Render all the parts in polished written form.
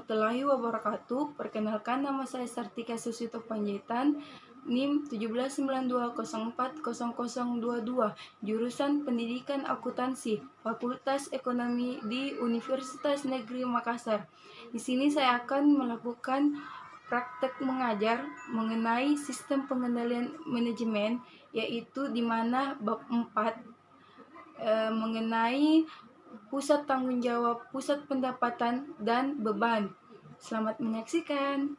warahmatullahi wabarakatuh. Perkenalkan, nama saya Sartika Susito Panjaitan, NIM 1792040022, jurusan Pendidikan Akuntansi, Fakultas Ekonomi di Universitas Negeri Makassar. Di sini saya akan melakukan praktek mengajar mengenai sistem pengendalian manajemen, yaitu di mana bab 4 mengenai pusat tanggung jawab, pusat pendapatan, dan beban. Selamat menyaksikan.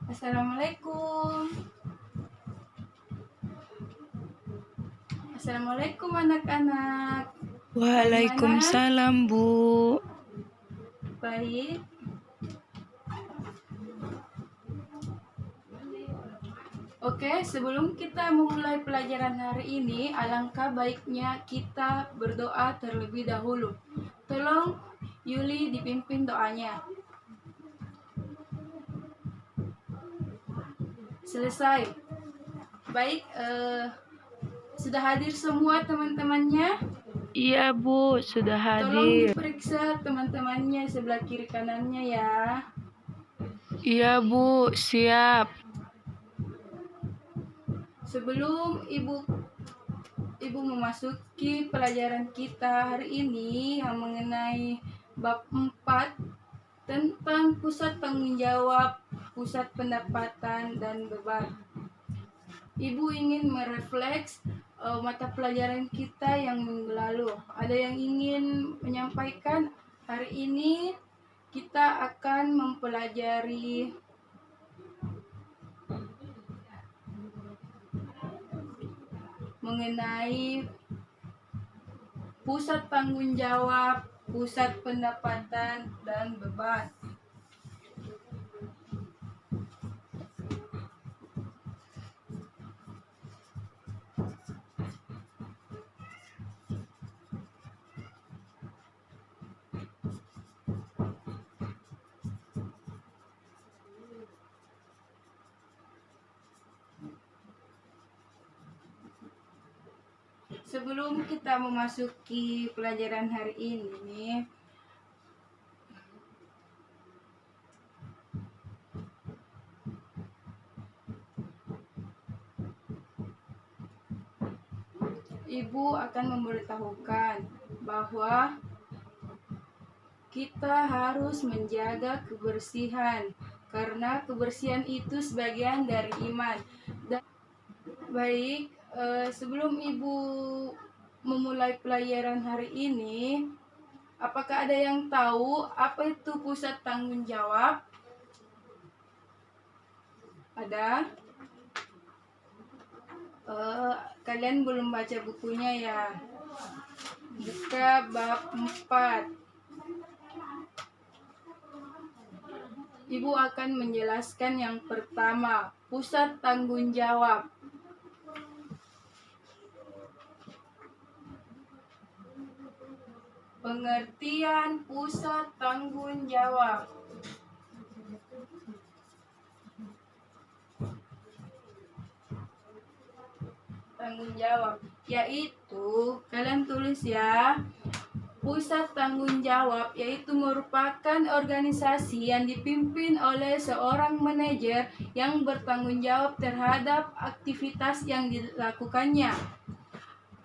Assalamualaikum. Assalamualaikum anak-anak. Waalaikumsalam, Bu. Baik. Oke, sebelum kita memulai pelajaran hari ini, alangkah baiknya kita berdoa terlebih dahulu. Tolong Yuli dipimpin doanya. Selesai. Baik, sudah hadir semua teman-temannya? Iya, Bu, sudah Tolong hadir. diperiksa teman-temannya sebelah kiri kanannya ya. Iya, Bu, siap. Sebelum Ibu memasuki pelajaran kita hari ini yang mengenai bab 4 tentang pusat tanggung jawab, pusat pendapatan, dan beban. Ibu ingin merefleks mata pelajaran kita yang minggu lalu. Ada yang ingin menyampaikan? Hari ini kita akan mempelajari mengenai pusat tanggung jawab, pusat pendapatan, dan beban. Sebelum kita memasuki pelajaran hari ini, Ibu akan memberitahukan bahwa kita harus menjaga kebersihan, karena kebersihan itu sebagian dari iman. Baik, sebelum Ibu memulai pelajaran hari ini, apakah ada yang tahu apa itu pusat tanggung jawab? Ada? Kalian belum baca bukunya ya? Buka bab 4. Ibu akan menjelaskan yang pertama, pusat tanggung jawab. Pengertian pusat tanggung jawab. Tanggung jawab yaitu, kalian tulis ya, pusat tanggung jawab yaitu merupakan organisasi yang dipimpin oleh seorang manajer yang bertanggung jawab terhadap aktivitas yang dilakukannya.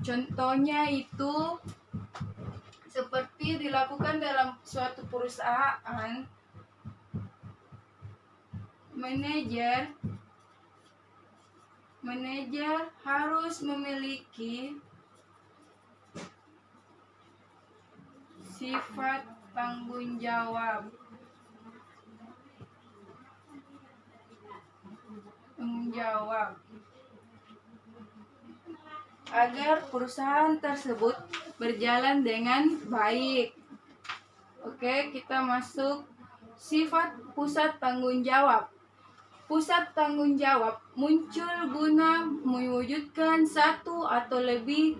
Contohnya itu seperti dilakukan dalam suatu perusahaan, manajer harus memiliki sifat tanggung jawab. Agar perusahaan tersebut berjalan dengan baik. Oke, kita masuk sifat pusat tanggung jawab. Pusat tanggung jawab muncul guna mewujudkan satu atau lebih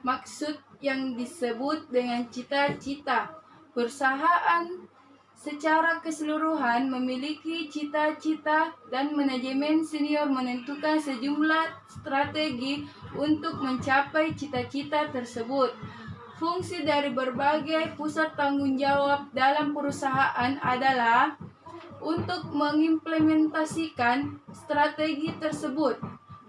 maksud yang disebut dengan cita-cita perusahaan secara keseluruhan memiliki cita-cita dan manajemen senior menentukan sejumlah strategi untuk mencapai cita-cita tersebut. Fungsi dari berbagai pusat tanggung jawab dalam perusahaan adalah untuk mengimplementasikan strategi tersebut.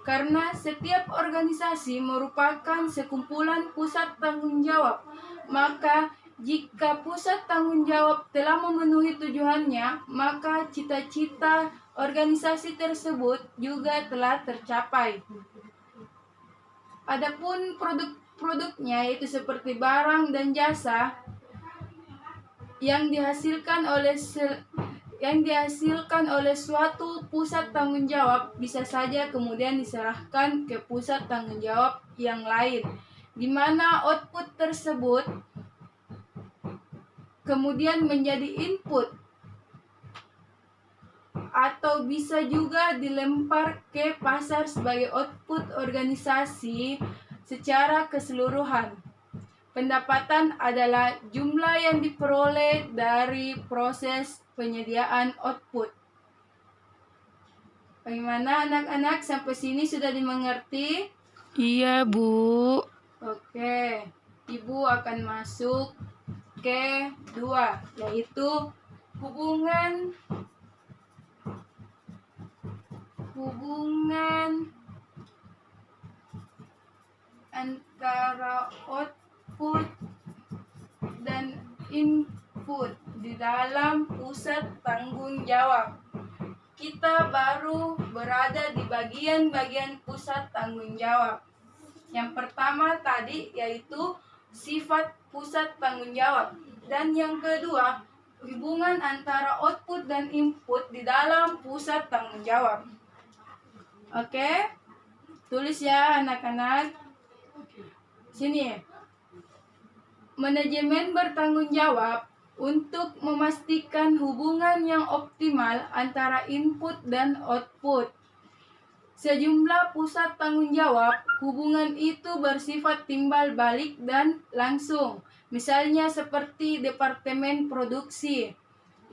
Karena setiap organisasi merupakan sekumpulan pusat tanggung jawab, maka jika pusat tanggung jawab telah memenuhi tujuannya, maka cita-cita organisasi tersebut juga telah tercapai. Adapun produk-produknya yaitu seperti barang dan jasa yang dihasilkan oleh suatu pusat tanggung jawab bisa saja kemudian diserahkan ke pusat tanggung jawab yang lain, di mana output tersebut kemudian menjadi input atau bisa juga dilempar ke pasar sebagai output organisasi secara keseluruhan. Pendapatan adalah jumlah yang diperoleh dari proses penyediaan output. Bagaimana anak-anak, sampai sini sudah dimengerti? Iya, Bu. Oke, Ibu akan masuk ke 2, yaitu hubungan antara output dan input di dalam pusat tanggung jawab. Kita baru berada di bagian-bagian pusat tanggung jawab. Yang pertama tadi yaitu sifat pusat tanggung jawab, dan yang kedua hubungan antara output dan input di dalam pusat tanggung jawab. Oke, tulis ya anak-anak. Sini. Manajemen bertanggung jawab untuk memastikan hubungan yang optimal antara input dan output. Sejumlah pusat tanggung jawab, hubungan itu bersifat timbal balik dan langsung. Misalnya seperti departemen produksi.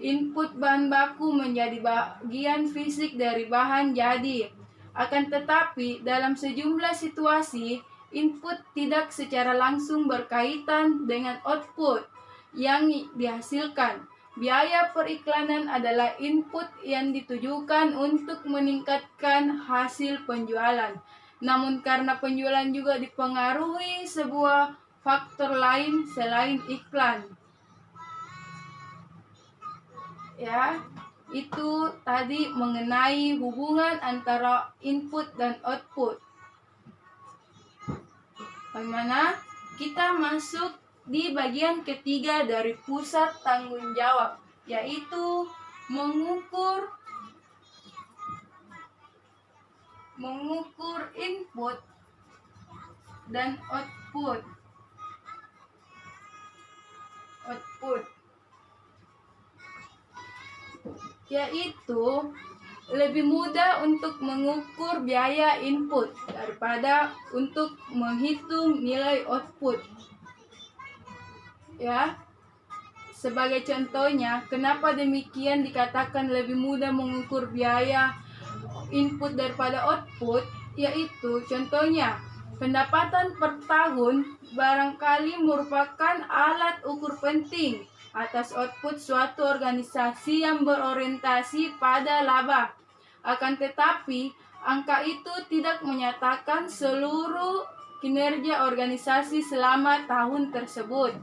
Input bahan baku menjadi bagian fisik dari bahan jadi. Akan tetapi dalam sejumlah situasi, input tidak secara langsung berkaitan dengan output yang dihasilkan. Biaya periklanan adalah input yang ditujukan untuk meningkatkan hasil penjualan. Namun karena penjualan juga dipengaruhi sebuah faktor lain selain iklan. Ya, itu tadi mengenai hubungan antara input dan output. Bagaimana? Kita masuk di bagian ketiga dari pusat tanggung jawab, yaitu mengukur input dan output. Yaitu lebih mudah untuk mengukur biaya input daripada untuk menghitung nilai output. Ya, sebagai contohnya, kenapa demikian dikatakan lebih mudah mengukur biaya input daripada output? Yaitu contohnya, pendapatan per tahun barangkali merupakan alat ukur penting atas output suatu organisasi yang berorientasi pada laba. Akan tetapi, angka itu tidak menyatakan seluruh kinerja organisasi selama tahun tersebut.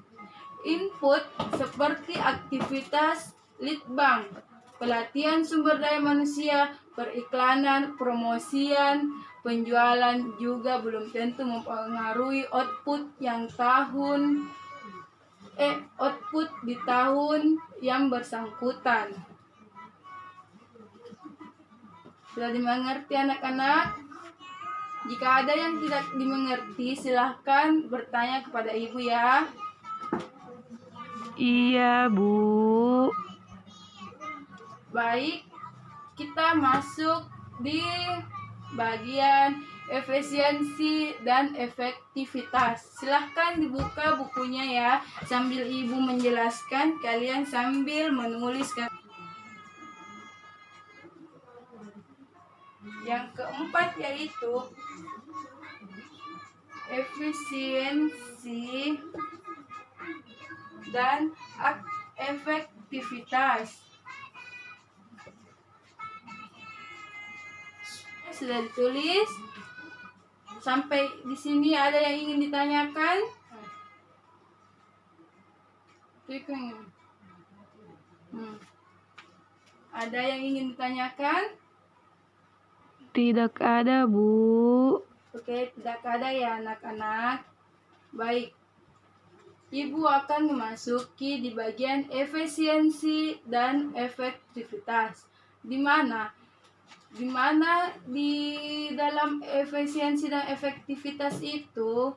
Input seperti aktivitas lead bank, pelatihan sumber daya manusia, periklanan, promosian, penjualan juga belum tentu mempengaruhi output di tahun yang bersangkutan. Sudah dimengerti anak-anak? Jika ada yang tidak dimengerti, silahkan bertanya kepada ibu ya. Iya, Bu. Baik, kita masuk di bagian efisiensi, dan efektivitas. Silahkan dibuka bukunya ya. Sambil ibu menjelaskan, kalian sambil menuliskan. Yang keempat yaitu efisiensi dan efektivitas. Sudah ditulis? Sampai di sini ada yang ingin ditanyakan? Ada yang ingin ditanyakan? Tidak ada, Bu. Oke, tidak ada ya anak-anak. Baik. Ibu akan memasuki di bagian efisiensi dan efektivitas. Di mana di dalam efisiensi dan efektivitas itu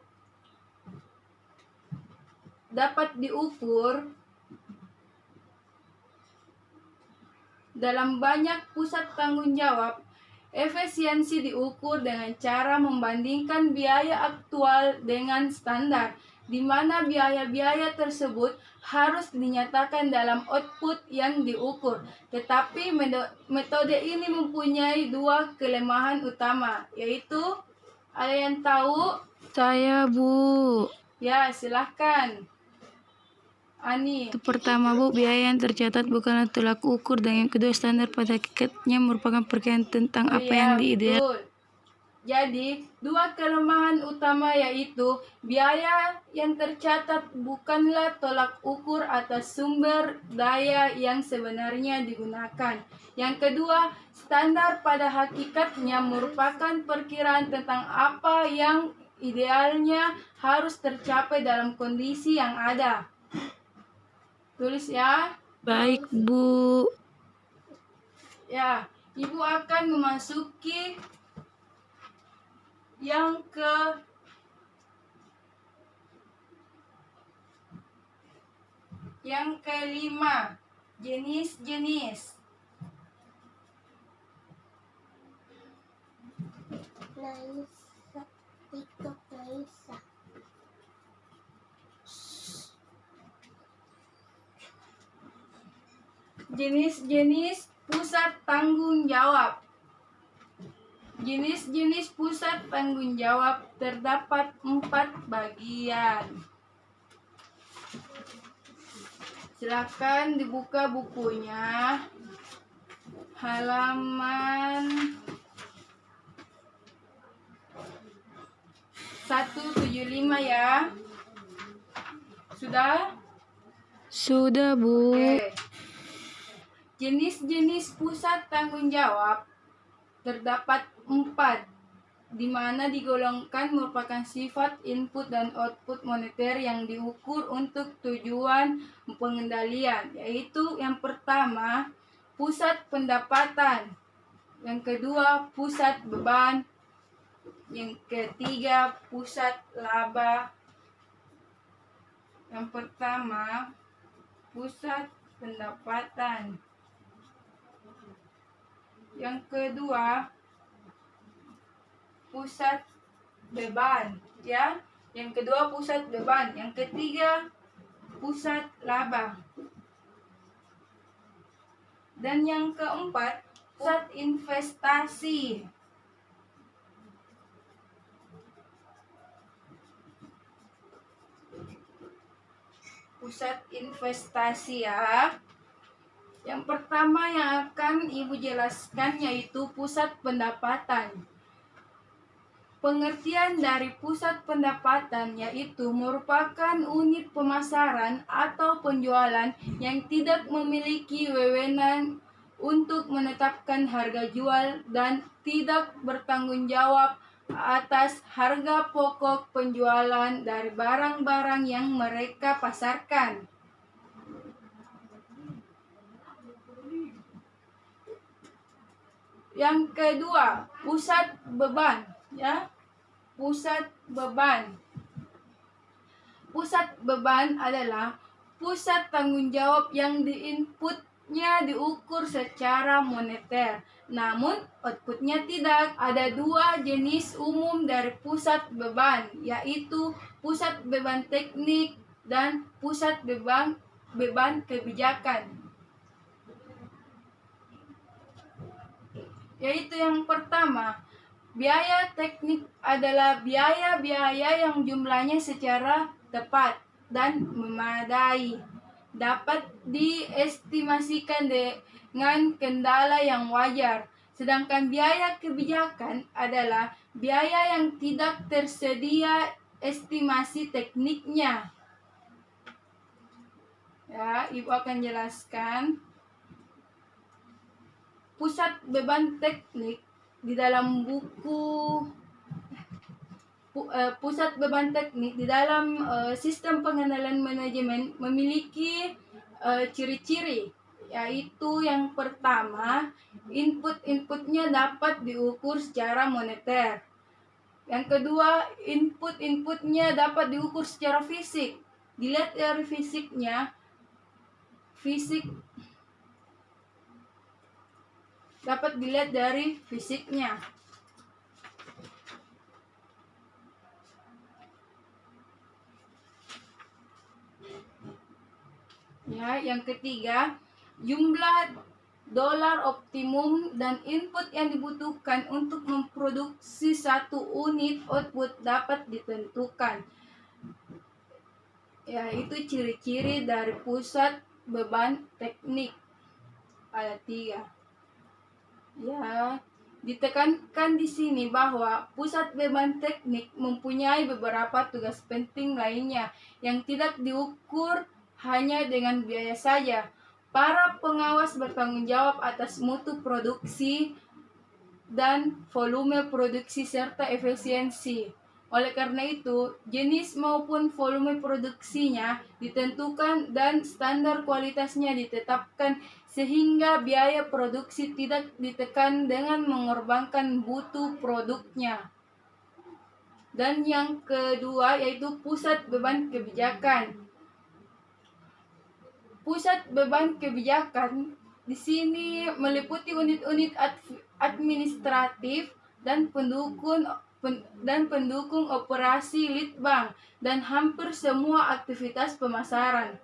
dapat diukur dalam banyak pusat tanggung jawab. Efisiensi diukur dengan cara membandingkan biaya aktual dengan standar, di mana biaya-biaya tersebut harus dinyatakan dalam output yang diukur. Tetapi metode ini mempunyai dua kelemahan utama, yaitu ada yang tahu? Saya, Bu. Ya, silahkan. Ani. Itu pertama, Bu, biaya yang tercatat bukanlah tolak ukur, dan yang kedua, standar pada hakikatnya merupakan perkiraan tentang apa yang diideal. Betul. Jadi, dua kelemahan utama yaitu biaya yang tercatat bukanlah tolak ukur atas sumber daya yang sebenarnya digunakan. Yang kedua, standar pada hakikatnya merupakan perkiraan tentang apa yang idealnya harus tercapai dalam kondisi yang ada. Tulis ya. Baik, Bu. Ya, Ibu akan memasuki yang kelima, jenis-jenis. Jenis-jenis pusat tanggung jawab. Jenis-jenis pusat tanggung jawab terdapat 4 bagian. Silakan dibuka bukunya. Halaman 175 ya. Sudah? Sudah, Bu. Oke. Jenis-jenis pusat tanggung jawab terdapat 4, di mana digolongkan merupakan sifat input dan output moneter yang diukur untuk tujuan pengendalian, yaitu yang pertama pusat pendapatan, yang kedua pusat beban, yang ketiga pusat laba. Yang pertama pusat pendapatan, yang kedua pusat beban, ya. Yang kedua pusat beban, yang ketiga pusat laba. Dan yang keempat pusat investasi. Pusat investasi ya. Yang pertama yang akan Ibu jelaskan yaitu pusat pendapatan. Pengertian dari pusat pendapatan yaitu merupakan unit pemasaran atau penjualan yang tidak memiliki wewenang untuk menetapkan harga jual dan tidak bertanggung jawab atas harga pokok penjualan dari barang-barang yang mereka pasarkan. Yang kedua, pusat beban, ya. Pusat beban. Pusat beban adalah pusat tanggung jawab yang diinput inputnya diukur secara moneter, namun outputnya tidak. Ada dua jenis umum dari pusat beban, yaitu pusat beban teknik dan pusat beban kebijakan. Yaitu yang pertama, biaya teknik adalah biaya-biaya yang jumlahnya secara tepat dan memadai, dapat diestimasikan dengan kendala yang wajar. Sedangkan biaya kebijakan adalah biaya yang tidak tersedia estimasi tekniknya. Ya, Ibu akan jelaskan. Pusat beban teknik di dalam buku pusat beban teknik di dalam sistem pengenalan manajemen memiliki ciri-ciri, yaitu yang pertama, inputnya dapat diukur secara moneter. Yang kedua, inputnya dapat diukur secara fisik. Dilihat dari fisiknya, dapat dilihat dari fisiknya. Ya, yang ketiga, jumlah dolar optimum dan input yang dibutuhkan untuk memproduksi satu unit output dapat ditentukan. Ya, itu ciri-ciri dari pusat beban teknik. Ada 3. Ya, ditekankan di sini bahwa pusat beban teknik mempunyai beberapa tugas penting lainnya yang tidak diukur hanya dengan biaya saja. Para pengawas bertanggung jawab atas mutu produksi dan volume produksi serta efisiensi. Oleh karena itu, jenis maupun volume produksinya ditentukan dan standar kualitasnya ditetapkan sehingga biaya produksi tidak ditekan dengan mengorbankan mutu produknya. Dan yang kedua yaitu pusat beban kebijakan. Pusat beban kebijakan di sini meliputi unit-unit administratif dan pendukung operasi litbang dan hampir semua aktivitas pemasaran.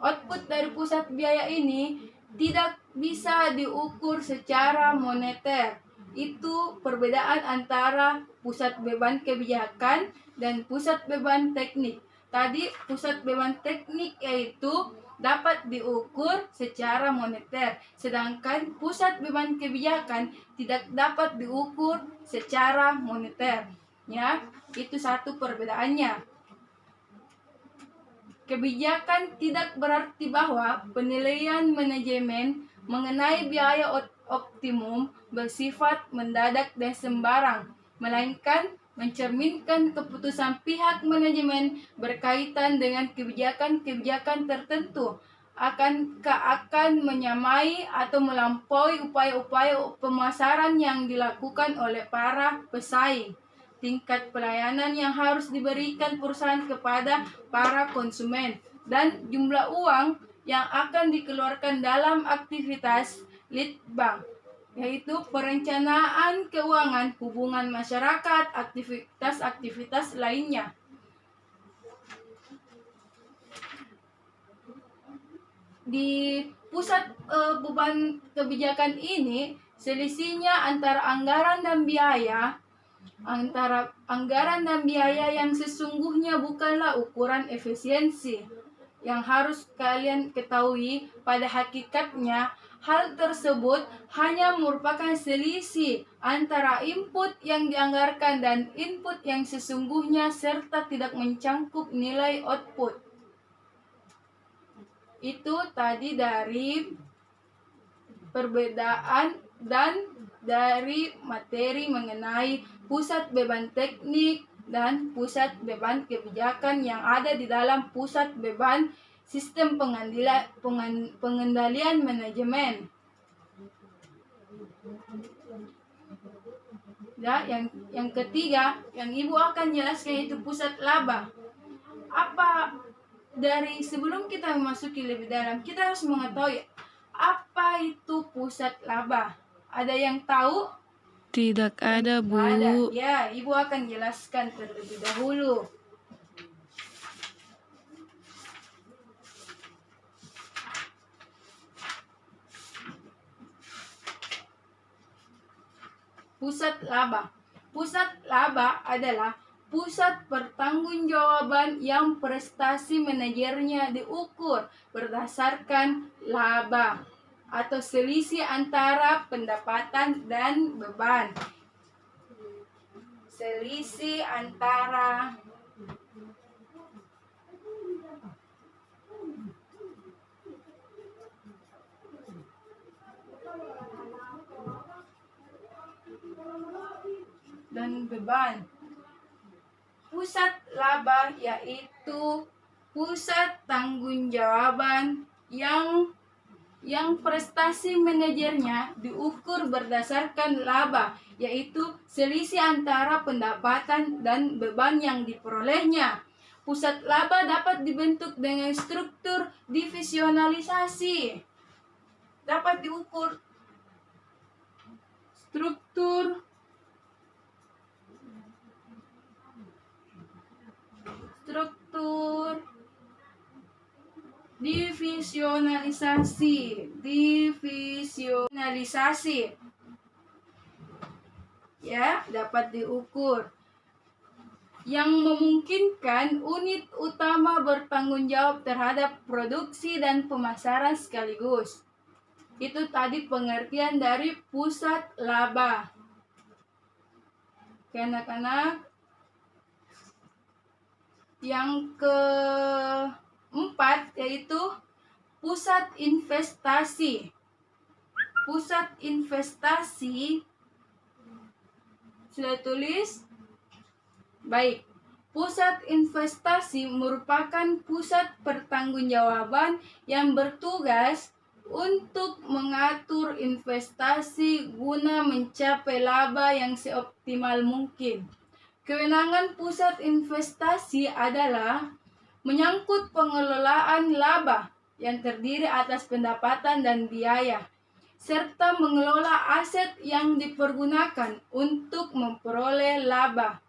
Output dari pusat biaya ini tidak bisa diukur secara moneter. Itu perbedaan antara pusat beban kebijakan dan pusat beban teknik. Tadi pusat beban teknik yaitu dapat diukur secara moneter, sedangkan pusat beban kebijakan tidak dapat diukur secara moneter. Ya, itu satu perbedaannya. Kebijakan tidak berarti bahwa penilaian manajemen mengenai biaya optimum bersifat mendadak dan sembarang, melainkan mencerminkan keputusan pihak manajemen berkaitan dengan kebijakan-kebijakan tertentu akan menyamai atau melampaui upaya-upaya pemasaran yang dilakukan oleh para pesaing. Tingkat pelayanan yang harus diberikan perusahaan kepada para konsumen, dan jumlah uang yang akan dikeluarkan dalam aktivitas litbang, yaitu perencanaan keuangan, hubungan masyarakat, aktivitas-aktivitas lainnya. Di pusat beban kebijakan ini, selisihnya antara anggaran dan biaya yang sesungguhnya bukanlah ukuran efisiensi. Yang harus kalian ketahui, pada hakikatnya hal tersebut hanya merupakan selisih antara input yang dianggarkan dan input yang sesungguhnya serta tidak mencangkup nilai output. Itu tadi dari perbedaan dan dari materi mengenai pusat beban teknik dan pusat beban kebijakan yang ada di dalam pusat beban sistem pengendalian manajemen. Ya, yang ketiga yang Ibu akan jelaskan itu pusat laba. Apa dari sebelum kita memasuki lebih dalam, kita harus mengetahui Apa itu pusat laba? Ada yang tahu? Tidak ada, Bu. Ada. Ya, Ibu akan jelaskan terlebih dahulu. Pusat laba. Pusat laba adalah pusat pertanggungjawaban yang prestasi manajernya diukur berdasarkan laba atau selisih antara pendapatan dan beban. Selisih antara dan beban. Pusat laba yaitu pusat tanggung-jawaban yang prestasi manajernya diukur berdasarkan laba, yaitu selisih antara pendapatan dan beban yang diperolehnya. Pusat laba dapat dibentuk dengan struktur divisionalisasi. Dapat diukur struktur divisionalisasi ya, dapat diukur yang memungkinkan unit utama bertanggung jawab terhadap produksi dan pemasaran sekaligus. Itu tadi pengertian dari pusat laba. Oke, anak-anak. Yang keempat yaitu pusat investasi. Pusat investasi sudah tulis? Baik. Pusat investasi merupakan pusat pertanggungjawaban yang bertugas untuk mengatur investasi guna mencapai laba yang seoptimal mungkin. Kewenangan pusat investasi adalah menyangkut pengelolaan laba yang terdiri atas pendapatan dan biaya, serta mengelola aset yang dipergunakan untuk memperoleh laba.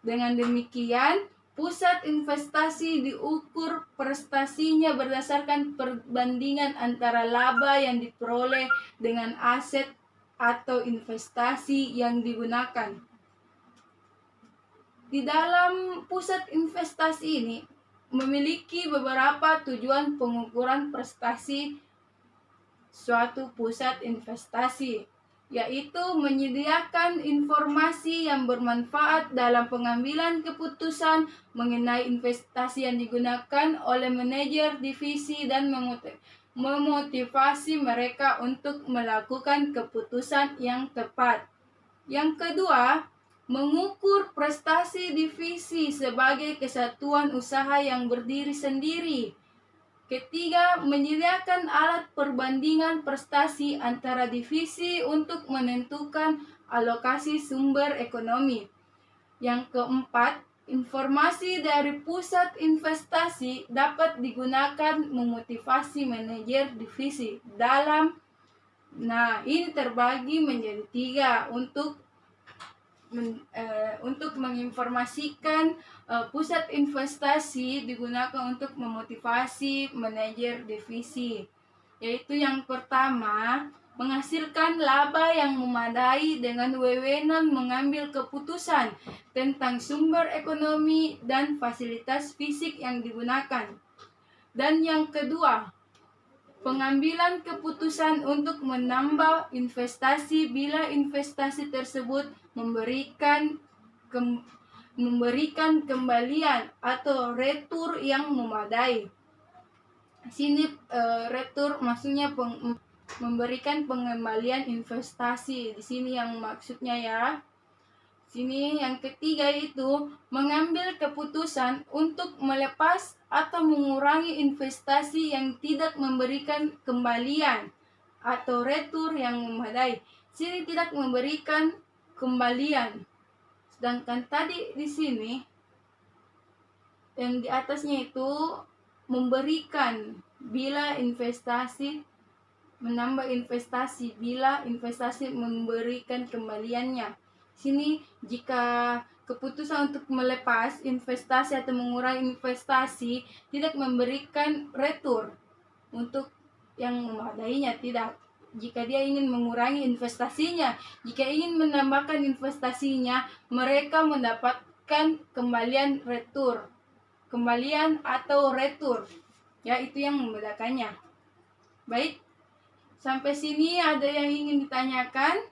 Dengan demikian, pusat investasi diukur prestasinya berdasarkan perbandingan antara laba yang diperoleh dengan aset atau investasi yang digunakan. Di dalam pusat investasi ini memiliki beberapa tujuan pengukuran prestasi suatu pusat investasi, yaitu menyediakan informasi yang bermanfaat dalam pengambilan keputusan mengenai investasi yang digunakan oleh manajer divisi dan memotivasi mereka untuk melakukan keputusan yang tepat. Yang kedua, mengukur prestasi divisi sebagai kesatuan usaha yang berdiri sendiri. Ketiga, menyediakan alat perbandingan prestasi antara divisi untuk menentukan alokasi sumber ekonomi. Yang keempat, informasi dari pusat investasi dapat digunakan memotivasi manajer divisi dalam. Ini terbagi menjadi 3 untuk menginformasikan pusat investasi digunakan untuk memotivasi manajer divisi, yaitu yang pertama, menghasilkan laba yang memadai dengan wewenang mengambil keputusan tentang sumber ekonomi dan fasilitas fisik yang digunakan. Dan yang kedua, pengambilan keputusan untuk menambah investasi bila investasi tersebut memberikan kembalian atau retur yang memadai. Sini retur maksudnya memberikan pengembalian investasi. Di sini yang maksudnya ya. Sini yang ketiga itu mengambil keputusan untuk melepas atau mengurangi investasi yang tidak memberikan kembalian atau retur yang memadai. Sini tidak memberikan kembalian. Sedangkan tadi di sini yang di atasnya itu memberikan bila investasi menambah investasi bila investasi memberikan kembaliannya. Sini jika keputusan untuk melepas investasi atau mengurangi investasi tidak memberikan retur untuk yang memadainya, tidak. Jika dia ingin mengurangi investasinya, jika ingin menambahkan investasinya, mereka mendapatkan kembalian retur, kembalian atau retur. Ya, itu yang membedakannya. Baik, sampai sini ada yang ingin ditanyakan?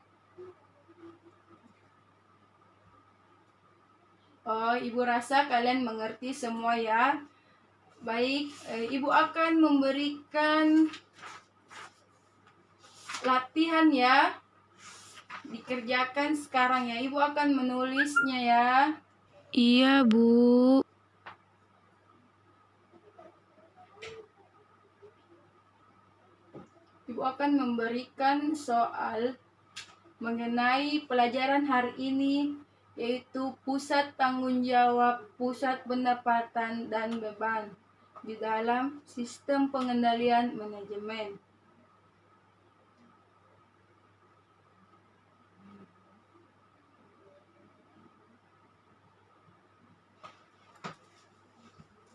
Oh, Ibu rasa kalian mengerti semua ya. Baik, Ibu akan memberikan latihan ya. Dikerjakan sekarang ya. Ibu akan menulisnya ya. Iya, Bu. Ibu akan memberikan soal mengenai pelajaran hari ini, yaitu pusat tanggung jawab, pusat pendapatan, dan beban di dalam sistem pengendalian manajemen.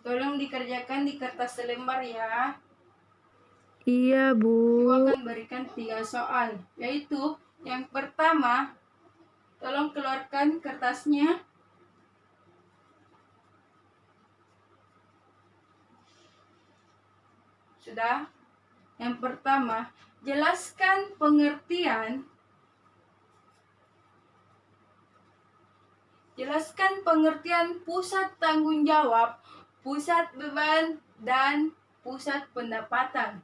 Tolong dikerjakan di kertas selembar ya. Iya, Bu. Ibu akan berikan 3 soal, yaitu yang pertama, tolong keluarkan kertasnya. Sudah? Yang pertama, jelaskan pengertian pusat tanggung jawab, pusat beban, dan pusat pendapatan.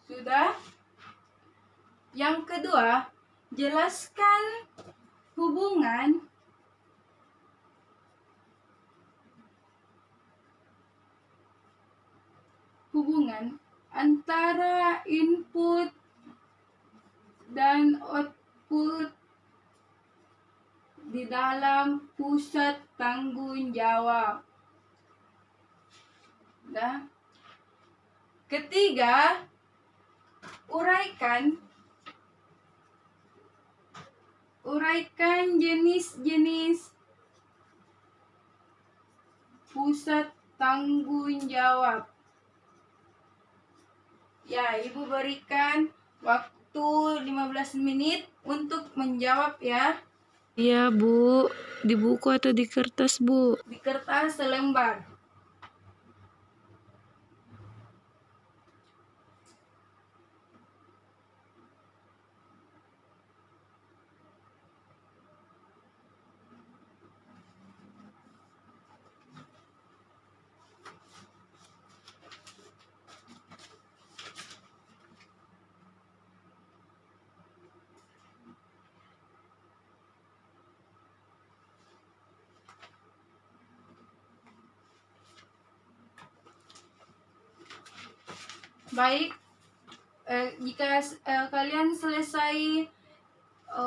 Sudah? Yang kedua, jelaskan hubungan antara input dan output di dalam pusat tanggung jawab. Nah, ketiga, uraikan jenis-jenis pusat tanggung jawab. Ya, Ibu berikan waktu 15 menit untuk menjawab ya. Iya, Bu. Di buku atau di kertas, Bu? Di kertas selembar. Baik, jika kalian selesai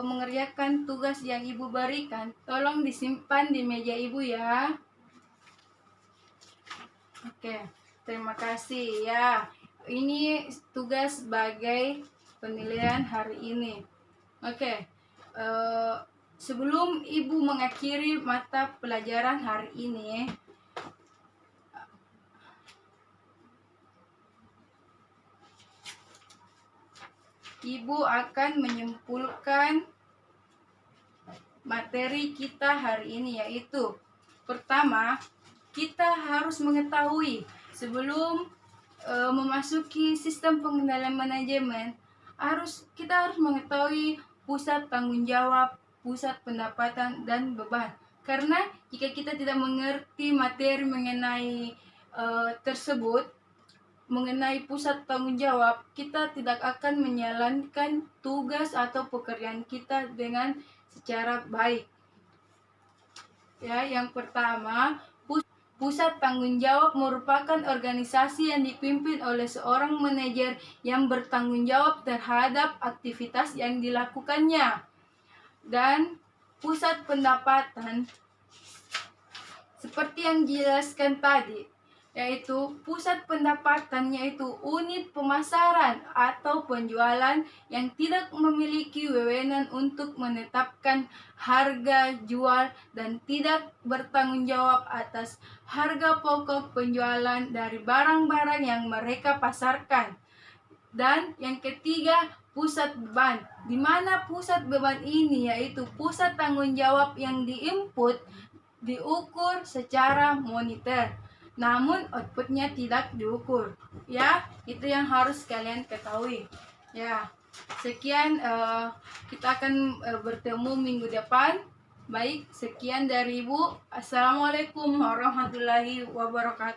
mengerjakan tugas yang Ibu berikan, tolong disimpan di meja Ibu ya. Oke, terima kasih ya. Ini tugas sebagai penilaian hari ini. Oke, sebelum Ibu mengakhiri mata pelajaran hari ini, Ibu akan menyimpulkan materi kita hari ini, yaitu pertama, kita harus mengetahui sebelum memasuki sistem pengendalian manajemen, kita harus mengetahui pusat tanggung jawab, pusat pendapatan, dan beban. Karena jika kita tidak mengerti materi mengenai tersebut, mengenai pusat tanggung jawab, kita tidak akan menjalankan tugas atau pekerjaan kita dengan secara baik. Ya, yang pertama, Pusat tanggung jawab merupakan organisasi yang dipimpin oleh seorang manajer yang bertanggung jawab terhadap aktivitas yang dilakukannya. Dan pusat pendapatan seperti yang dijelaskan tadi, yaitu pusat pendapatan yaitu unit pemasaran atau penjualan yang tidak memiliki wewenang untuk menetapkan harga jual dan tidak bertanggung jawab atas harga pokok penjualan dari barang-barang yang mereka pasarkan. Dan yang ketiga, pusat beban, di mana pusat beban ini yaitu pusat tanggung jawab yang diinput diukur secara monitor, namun outputnya tidak diukur. Ya, itu yang harus kalian ketahui. Ya, sekian, kita akan bertemu minggu depan. Baik, sekian dari Ibu. Assalamualaikum warahmatullahi wabarakatuh.